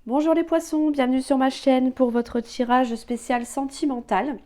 Bonjour les poissons, bienvenue sur ma chaîne pour votre tirage spécial sentimental.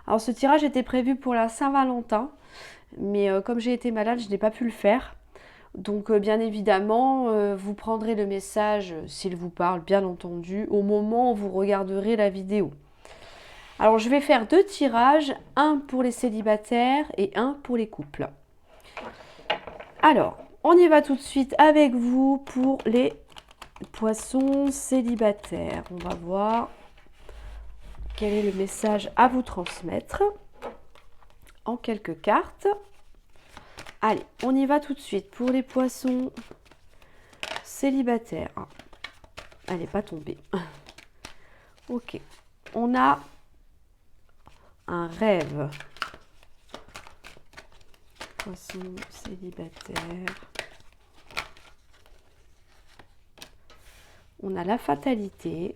Alors ce tirage était prévu pour la Saint-Valentin, mais comme j'ai été malade, je n'ai pas pu le faire. Donc bien évidemment, vous prendrez le message, s'il vous parle, bien entendu, au moment où vous regarderez la vidéo. Alors je vais faire deux tirages, un pour les célibataires et un pour les couples. Alors, on y va tout de suite avec vous pour les poissons célibataires. On va voir quel est le message à vous transmettre en quelques cartes. Allez, on y va tout de suite pour les poissons célibataires. Ah, elle n'est pas tombée. Ok, on a un rêve. Poisson célibataire. On a la fatalité.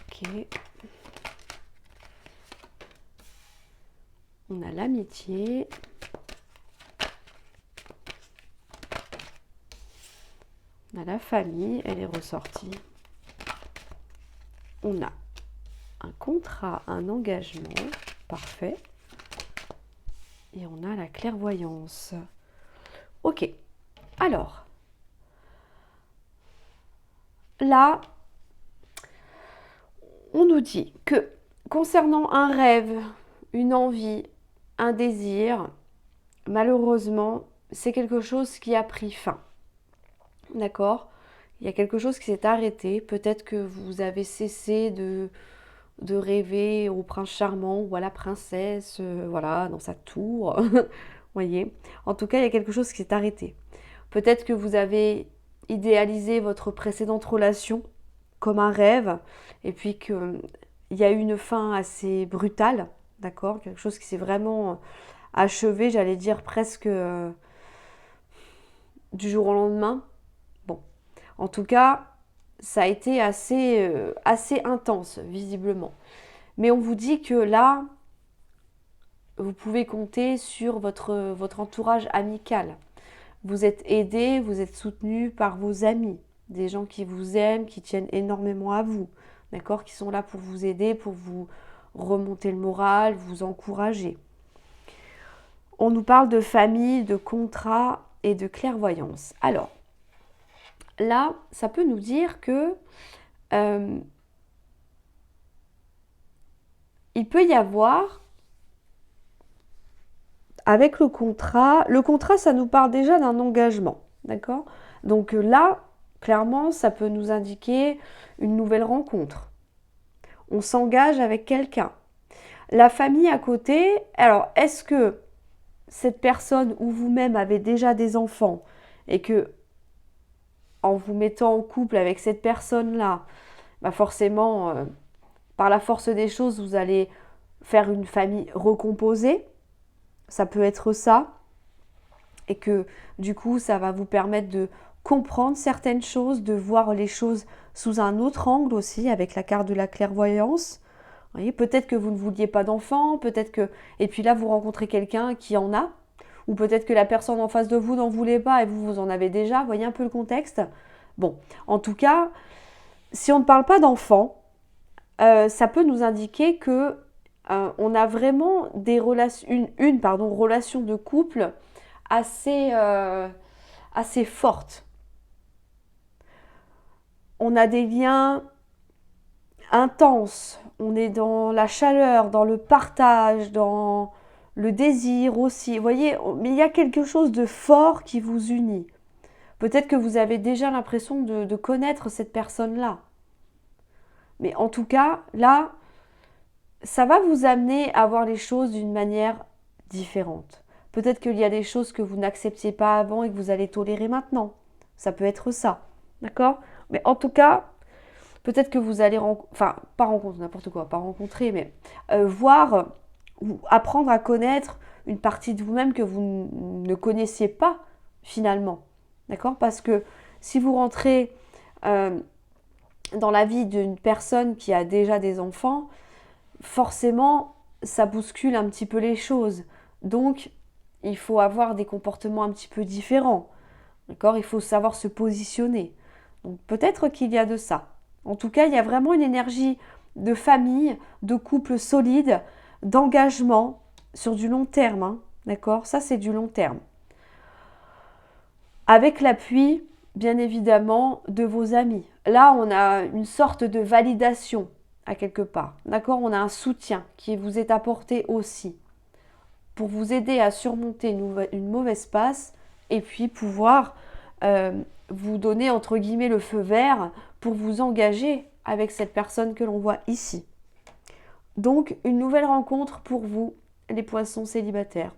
Ok. On a l'amitié. On a la famille, elle est ressortie. On a un contrat, un engagement, parfait. Et on a la clairvoyance. Ok, alors, là, on nous dit que concernant un rêve, une envie, un désir, malheureusement, c'est quelque chose qui a pris fin. D'accord? Il y a quelque chose qui s'est arrêté. Peut-être que vous avez cessé de rêver au prince charmant ou à la princesse, voilà, dans sa tour. Voyez? En tout cas, il y a quelque chose qui s'est arrêté. Peut-être que vous avez idéalisé votre précédente relation comme un rêve et puis qu'il y a eu une fin assez brutale, d'accord? Quelque chose qui s'est vraiment achevé, j'allais dire presque du jour au lendemain. Bon, en tout cas, ça a été assez intense, visiblement. Mais on vous dit que là, vous pouvez compter sur votre entourage amical. Vous êtes aidé, vous êtes soutenu par vos amis, des gens qui vous aiment, qui tiennent énormément à vous, d'accord, qui sont là pour vous aider, pour vous remonter le moral, vous encourager. On nous parle de famille, de contrat et de clairvoyance. Alors, là, ça peut nous dire que il peut y avoir, avec le contrat, ça nous parle déjà d'un engagement, d'accord? Donc là, clairement, ça peut nous indiquer une nouvelle rencontre. On s'engage avec quelqu'un. La famille à côté, alors est-ce que cette personne ou vous-même avez déjà des enfants et que en vous mettant en couple avec cette personne-là, bah forcément, par la force des choses, vous allez faire une famille recomposée. Ça peut être ça. Et que du coup, ça va vous permettre de comprendre certaines choses, de voir les choses sous un autre angle aussi, avec la carte de la clairvoyance. Vous voyez, peut-être que vous ne vouliez pas d'enfant, peut-être que... Et puis là, vous rencontrez quelqu'un qui en a, ou peut-être que la personne en face de vous n'en voulait pas et vous en avez déjà. Vous voyez un peu le contexte? Bon, en tout cas, si on ne parle pas d'enfant, ça peut nous indiquer que on a vraiment des relations, relation de couple assez forte. On a des liens intenses, on est dans la chaleur, dans le partage, dans le désir aussi. Vous voyez, mais il y a quelque chose de fort qui vous unit. Peut-être que vous avez déjà l'impression de connaître cette personne-là. Mais en tout cas, là, ça va vous amener à voir les choses d'une manière différente. Peut-être qu'il y a des choses que vous n'acceptiez pas avant et que vous allez tolérer maintenant. Ça peut être ça. D'accord? Mais en tout cas, peut-être que vous allez, enfin, pas rencontrer, n'importe quoi, pas rencontrer, mais voir ou apprendre à connaître une partie de vous-même que vous ne connaissiez pas finalement. D'accord? Parce que si vous rentrez dans la vie d'une personne qui a déjà des enfants, forcément, ça bouscule un petit peu les choses. Donc, il faut avoir des comportements un petit peu différents. D'accord? Il faut savoir se positionner. Donc peut-être qu'il y a de ça. En tout cas, il y a vraiment une énergie de famille, de couple solide, d'engagement sur du long terme. Hein. D'accord? Ça, c'est du long terme. Avec l'appui, bien évidemment, de vos amis. Là, on a une sorte de validation à quelque part. D'accord? On a un soutien qui vous est apporté aussi pour vous aider à surmonter une mauvaise passe et puis pouvoir vous donner entre guillemets le feu vert pour vous engager avec cette personne que l'on voit ici. Donc une nouvelle rencontre pour vous, les poissons célibataires.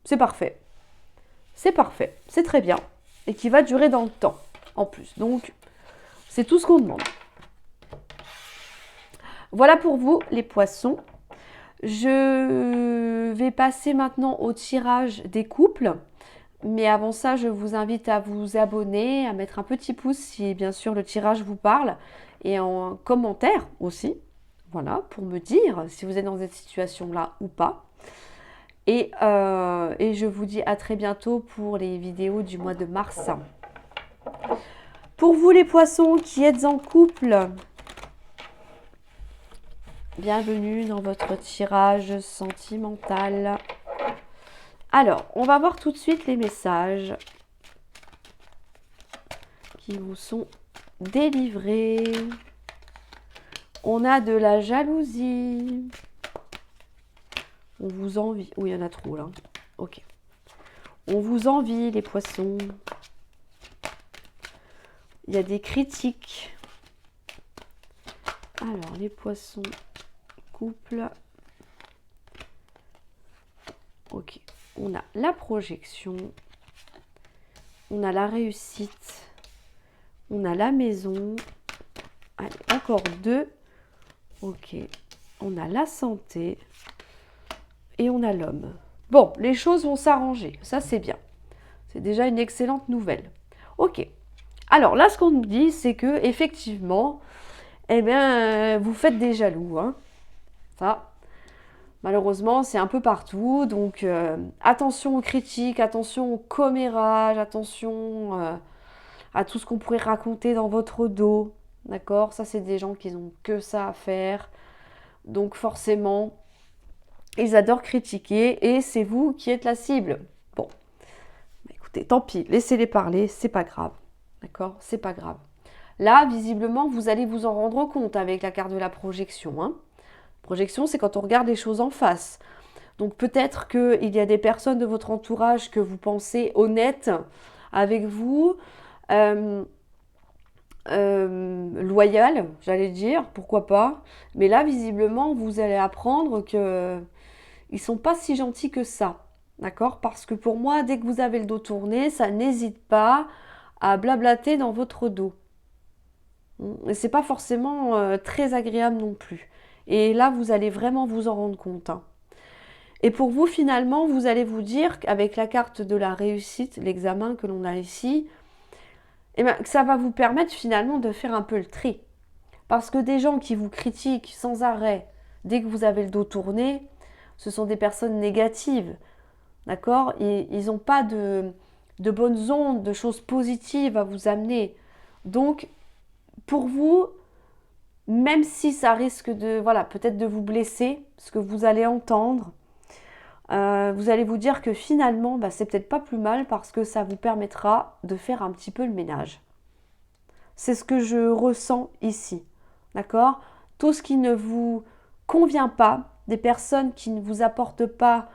C'est parfait. C'est parfait, c'est très bien. Et qui va durer dans le temps en plus. Donc c'est tout ce qu'on demande. Voilà pour vous les poissons. Je vais passer maintenant au tirage des couples. Mais avant ça, je vous invite à vous abonner, à mettre un petit pouce si bien sûr le tirage vous parle. Et en commentaire aussi. Voilà, pour me dire si vous êtes dans cette situation-là ou pas. Et je vous dis à très bientôt pour les vidéos du mois de mars. Pour vous les poissons qui êtes en couple, bienvenue dans votre tirage sentimental. Alors, on va voir tout de suite les messages qui vous sont délivrés. On a de la jalousie. On vous envie. Oui, il y en a trop là. Ok. On vous envie, les poissons. Il y a des critiques. Alors, les poissons, couple. Ok. On a la projection. On a la réussite. On a la maison. Allez, encore deux. Ok. On a la santé. Et on a l'homme. Bon, les choses vont s'arranger. Ça, c'est bien. C'est déjà une excellente nouvelle. Ok. Alors là, ce qu'on nous dit, c'est que effectivement, eh bien, vous faites des jaloux. Hein. Ça, malheureusement, c'est un peu partout. Donc, attention aux critiques, attention aux commérages, attention à tout ce qu'on pourrait raconter dans votre dos. D'accord? Ça, c'est des gens qui n'ont que ça à faire. Donc, forcément, ils adorent critiquer et c'est vous qui êtes la cible. Bon, écoutez, tant pis, laissez-les parler, c'est pas grave. D'accord? C'est pas grave. Là, visiblement, vous allez vous en rendre compte avec la carte de la projection. Hein. Projection, c'est quand on regarde les choses en face. Donc peut-être qu'il y a des personnes de votre entourage que vous pensez honnêtes avec vous, loyales, j'allais dire, pourquoi pas. Mais là, visiblement, vous allez apprendre que ils sont pas si gentils que ça, d'accord? Parce que pour moi, dès que vous avez le dos tourné, ça n'hésite pas à blablater dans votre dos. Et c'est pas forcément très agréable non plus. Et là, vous allez vraiment vous en rendre compte. Hein. Et pour vous, finalement, vous allez vous dire qu'avec la carte de la réussite, l'examen que l'on a ici, eh bien, que ça va vous permettre finalement de faire un peu le tri. Parce que des gens qui vous critiquent sans arrêt, dès que vous avez le dos tourné, ce sont des personnes négatives, d'accord? Ils n'ont pas de bonnes ondes, de choses positives à vous amener. Donc, pour vous, même si ça risque de, voilà, peut-être de vous blesser, ce que vous allez entendre, vous allez vous dire que finalement, bah, c'est peut-être pas plus mal parce que ça vous permettra de faire un petit peu le ménage. C'est ce que je ressens ici, d'accord? Tout ce qui ne vous convient pas, des personnes qui ne vous apportent pas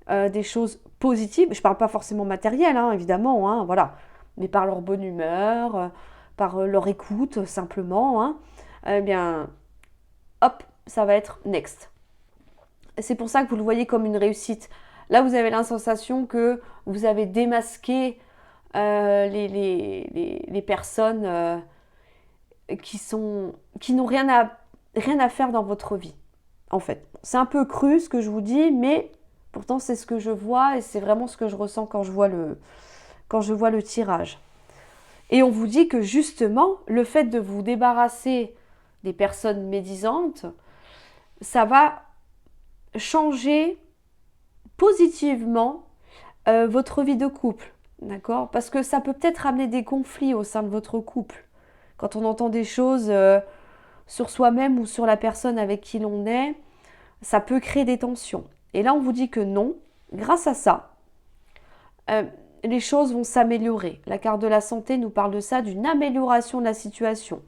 des choses positives, je ne parle pas forcément matériel, hein, évidemment, hein, voilà, mais par leur bonne humeur, par leur écoute simplement, hein, eh bien, hop, ça va être next. C'est pour ça que vous le voyez comme une réussite. Là, vous avez la sensation que vous avez démasqué les personnes qui n'ont rien à faire dans votre vie, en fait. C'est un peu cru ce que je vous dis, mais pourtant c'est ce que je vois et c'est vraiment ce que je ressens quand je vois le tirage. Et on vous dit que justement, le fait de vous débarrasser des personnes médisantes, ça va changer positivement votre vie de couple. D'accord? Parce que ça peut peut-être amener des conflits au sein de votre couple. Quand on entend des choses sur soi-même ou sur la personne avec qui l'on est, ça peut créer des tensions. Et là, on vous dit que non, grâce à ça, euh, les choses vont s'améliorer. La carte de la santé nous parle de ça, d'une amélioration de la situation.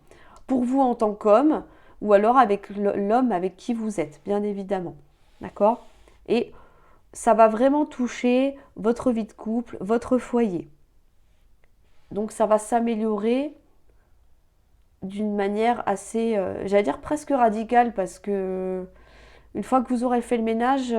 Pour vous en tant qu'homme, ou alors avec l'homme avec qui vous êtes, bien évidemment. D'accord? Et ça va vraiment toucher votre vie de couple, votre foyer. Donc ça va s'améliorer d'une manière assez, j'allais dire presque radicale, parce que une fois que vous aurez fait le ménage,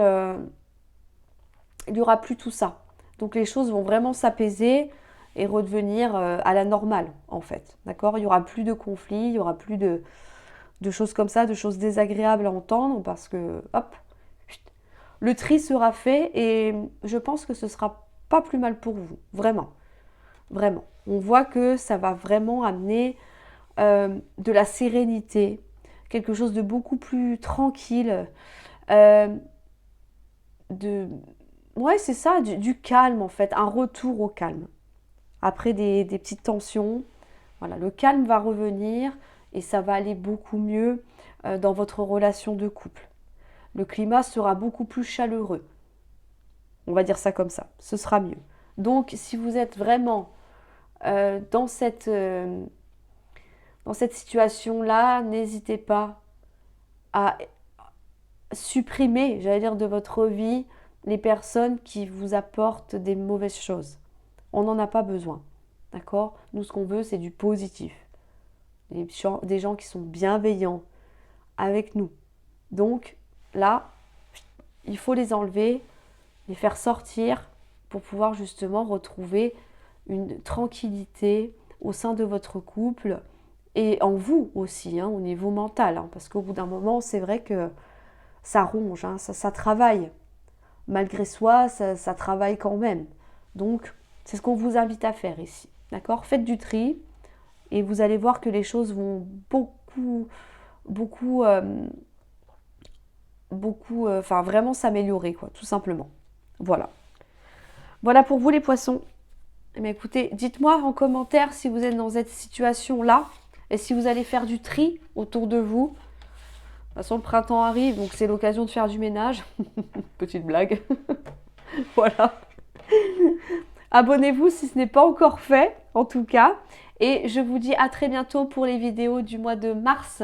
il n'y aura plus tout ça. Donc les choses vont vraiment s'apaiser et redevenir à la normale, en fait. D'accord? Il n'y aura plus de conflits, il n'y aura plus de choses comme ça, de choses désagréables à entendre, parce que, hop, le tri sera fait et je pense que ce sera pas plus mal pour vous, vraiment, vraiment. On voit que ça va vraiment amener de la sérénité, quelque chose de beaucoup plus tranquille, euh, de, ouais, c'est ça, du calme en fait, un retour au calme. Après des petites tensions, voilà, le calme va revenir et ça va aller beaucoup mieux dans votre relation de couple. Le climat sera beaucoup plus chaleureux. On va dire ça comme ça. Ce sera mieux. Donc, si vous êtes vraiment dans cette situation-là, n'hésitez pas à supprimer, j'allais dire, de votre vie les personnes qui vous apportent des mauvaises choses. On n'en a pas besoin. D'accord? Nous, ce qu'on veut, c'est du positif. Des gens qui sont bienveillants avec nous. Donc, là, il faut les enlever, les faire sortir pour pouvoir justement retrouver une tranquillité au sein de votre couple et en vous aussi, hein, au niveau mental. Hein, parce qu'au bout d'un moment, c'est vrai que ça ronge, hein, ça travaille. Malgré soi, ça travaille quand même. Donc, c'est ce qu'on vous invite à faire ici. D'accord? Faites du tri et vous allez voir que les choses vont beaucoup, enfin vraiment s'améliorer, quoi, tout simplement. Voilà. Voilà pour vous les poissons. Mais écoutez, dites-moi en commentaire si vous êtes dans cette situation-là et si vous allez faire du tri autour de vous. De toute façon, le printemps arrive, donc c'est l'occasion de faire du ménage. Petite blague. Voilà. Abonnez-vous si ce n'est pas encore fait, en tout cas. Et je vous dis à très bientôt pour les vidéos du mois de mars.